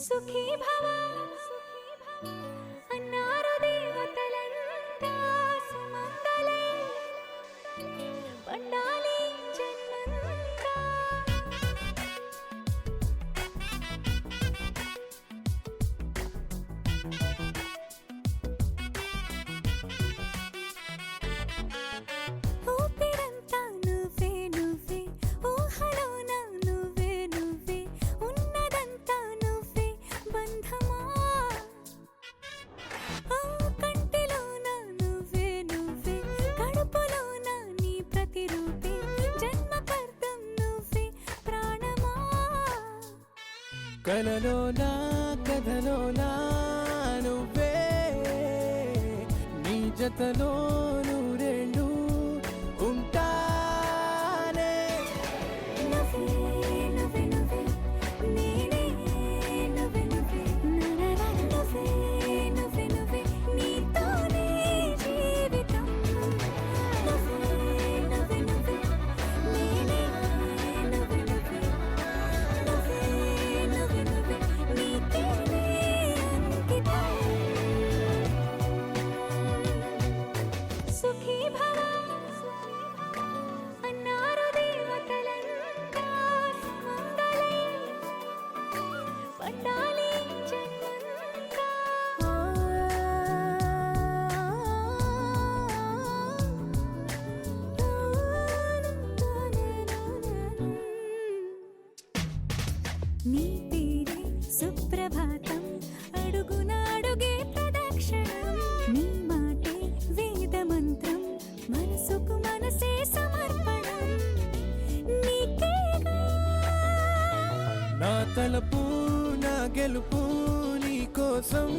సుఖీ భవ అన్నారు దేవతలంతా సుమంగళే పండాలి జన్మంతా. ఊపిరంతా నువ్వే నువ్వే ఊహలోన నువ్వే నువ్వే ఉన్నదంతా నువ్వే బంధమా. కంటిలోన నువ్వే నువ్వే కడుపులోన నీ ప్రతిరూపే జన్మకర్తం నువ్వే ప్రాణమా. కలలోనా కథలోనా నువ్వే నీ జతలో నూరేళ్ళు ఉంటానే. నువ్వే నువ్వే నువ్వే నేనే నువ్వే నువ్వే నువ్వే నువ్వే నువ్వే నీతోనే జీవితం. నువ్వే నువ్వే నువ్వే నేనే నువ్వే నువ్వే నువ్వే నువ్వే నువ్వే నీకేనే అంకితం. సుఖీ భవ అన్నారు దేవతలంతా సుమంగళే పండాలి జన్మంతా. నీ పేరే సుప్రభాతం అడుగున అడుగే ప్రదక్షిణం. నీ మాటే వేద మంత్రం మనసుకు మనసే సమర్పణం. నీకేగా నా తలపు నా గెలుపు నీ కోసం